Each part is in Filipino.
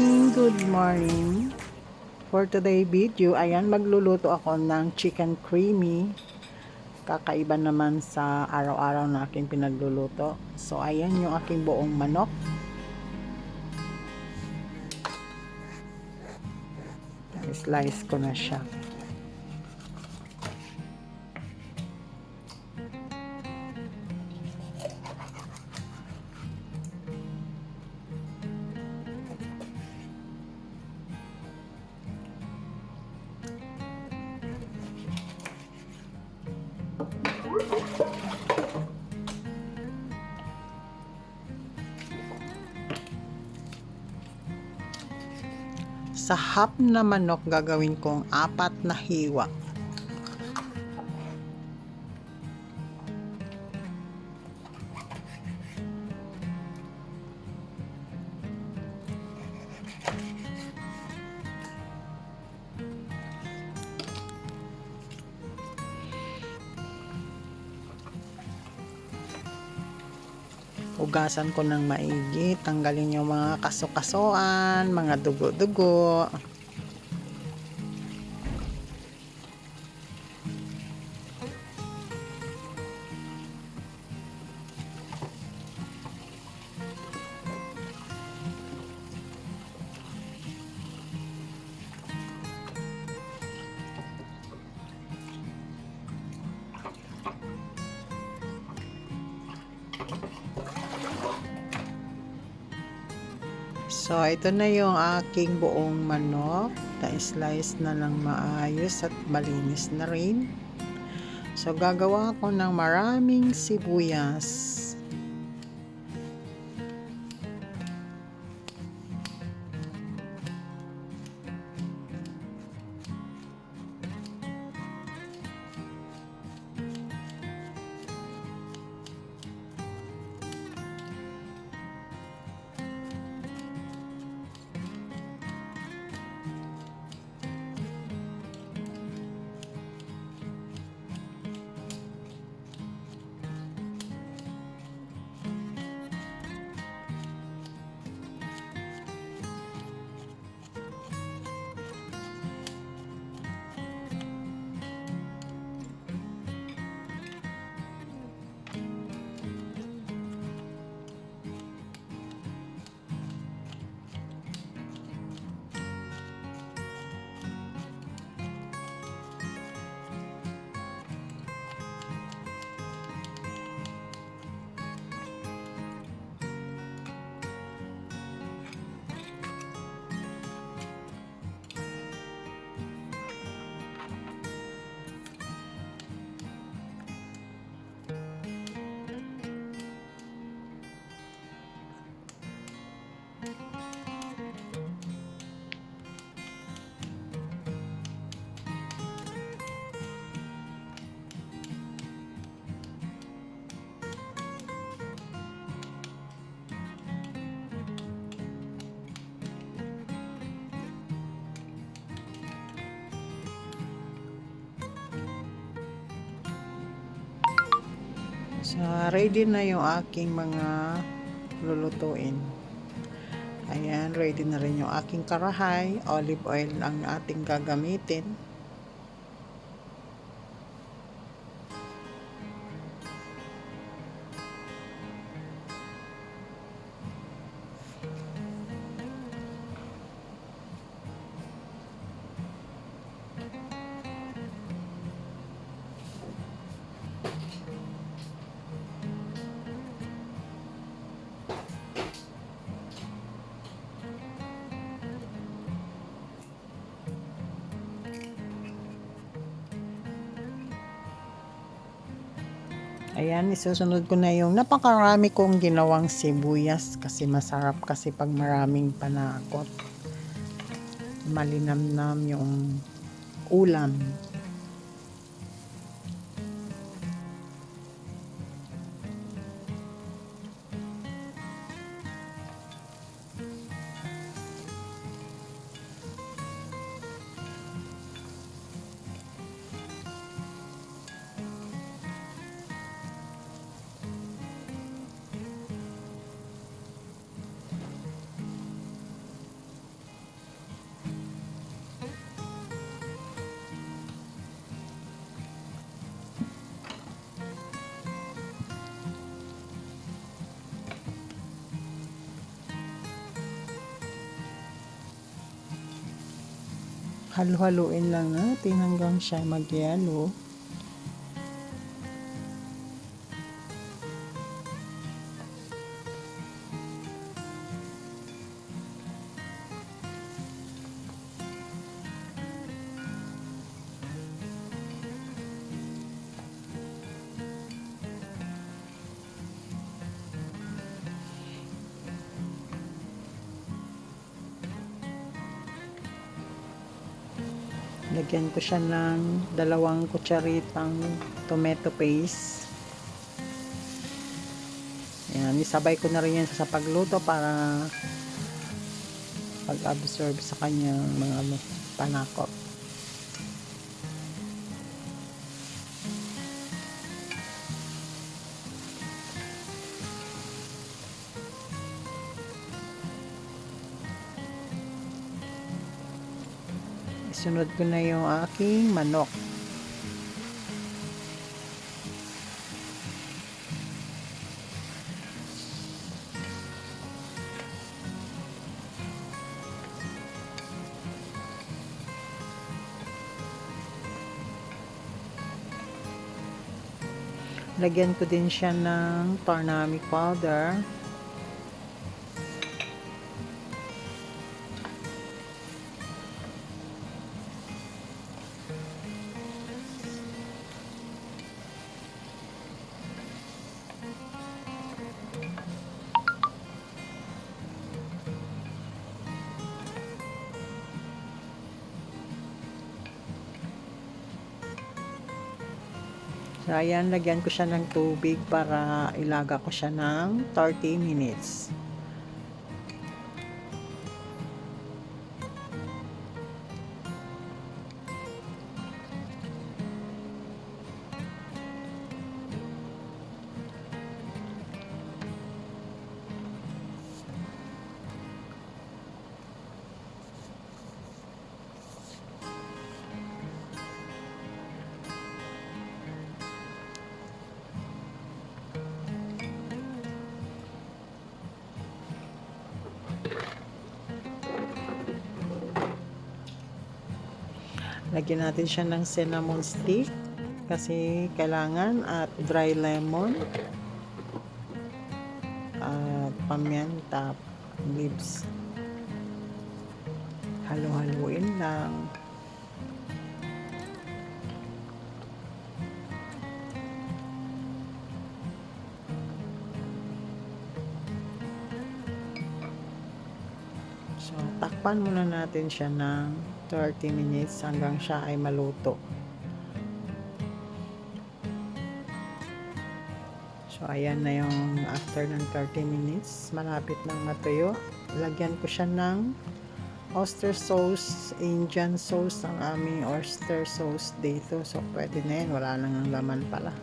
Good morning. For today video, ayan, magluluto ako ng chicken creamy. Kakaiba naman sa araw-araw na aking pinagluluto. So, ayan yung aking buong manok. Slice ko na siya. Sa half na manok, gagawin kong 4 na hiwa. Hugasan ko ng maigi, tanggalin yung mga kaso-kasuan, mga dugo-dugo. So, ito na yung aking buong manok. Ta-slice na lang maayos at malinis na rin. So, gagawa ko ng maraming sibuyas. So, ready na yung aking mga lulutuin. Ayan, ready na rin yung aking karahay. Olive oil ang ating gagamitin. Ayan, isusunod ko na yung napakarami kong ginawang sibuyas kasi masarap kasi pag maraming panakot. Malinamnam yung ulam. Halu-haluin lang natin hanggang siya mag-yellow. Lagyan ko siya ng 2 kutsaritang tomato paste. Ayan, isabay ko na rin yan sa pagluto para pag-absorb sa kanyang mga panakot. Isunod ko na yung aking manok. Lagyan ko din siya ng tarnamic powder. So, ayan, lagyan ko siya ng tubig para ilaga ko siya ng 30 minutes. Lagyan natin siya ng cinnamon stick kasi kailangan, at dry lemon at pamienta leaves. Halo-haluin lang. So, takpan muna natin siya ng 30 minutes hanggang siya ay maluto. So, ayan na yung after ng 30 minutes. Malapit nang matuyo. Lagyan ko siya ng oyster sauce, Indian sauce, ang aming oyster sauce dito. So, pwede na yan. Wala nang ang laman pala.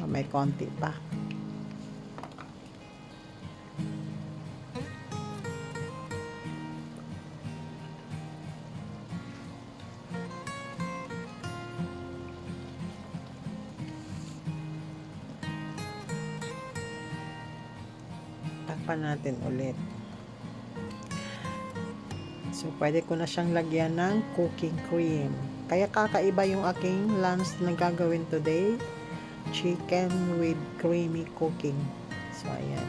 May konti pa. Takpan natin ulit. So, pwede ko na siyang lagyan ng cooking cream. Kaya kakaiba yung aking lunch na gagawin today. Chicken with creamy cooking. So, ayan.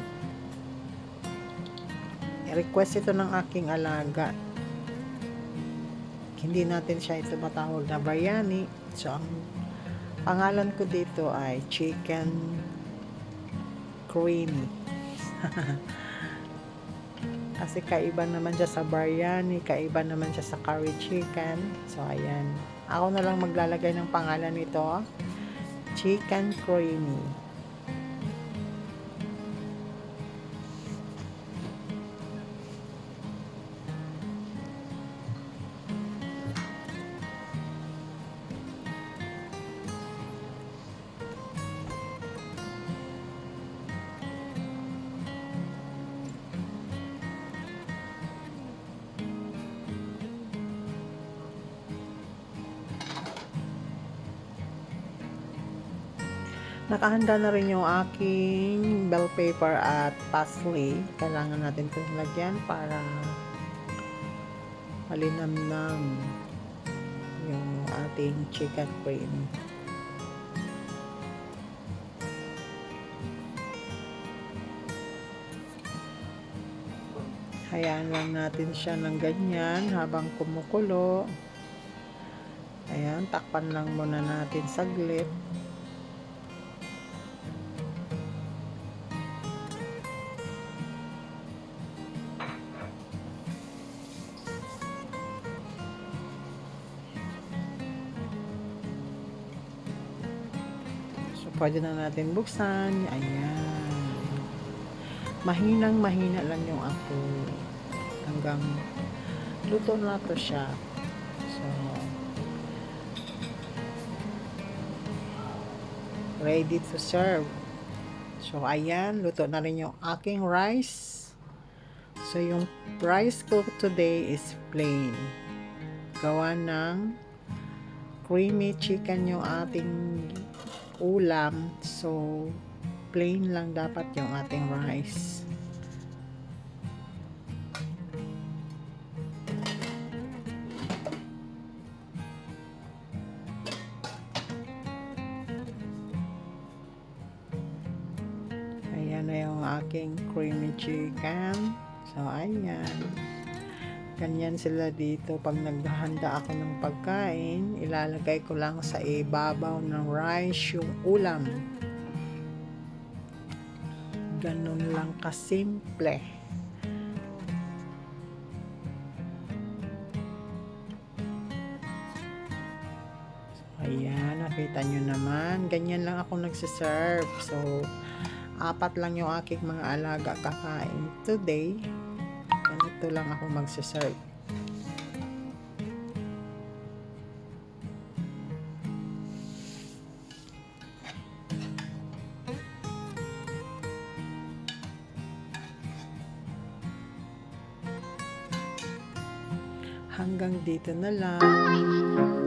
I-request ito ng aking alaga. Hindi natin siya ito matawag na biryani. So, ang pangalan ko dito ay chicken creamy. Kasi kaiba naman siya sa biryani, kaiba naman siya sa curry chicken. So, ayan. Ako na lang maglalagay ng pangalan nito. Chicken creamy. Nakahanda na rin yung aking bell pepper at parsley. Kailangan natin itong lagyan para malinamnam. yung ating chicken cream. Hayaan lang natin siya ng ganyan habang kumukulo. Ayan, takpan lang muna natin saglit. So, pwede na natin buksan. Ayan. Mahina lang yung apoy. Hanggang luto na to siya. So, ready to serve. So, ayan. Luto na rin yung aking rice. So, yung rice ko today is plain. Gawa ng creamy chicken yung ating ulam. So, plain lang dapat yung ating rice. Ayan na yung aking creamy chicken. So, ayan. Ganyan sila dito. Pag naghahanda ako ng pagkain, ilalagay ko lang sa ibabaw ng rice yung ulam. Ganun lang kasimple. So, ayan, nakita nyo naman. Ganyan lang ako nagsiserve. So, 4 lang yung aking mga alaga kakain today. Ganito lang ako magsiserve. Hanggang dito na lang.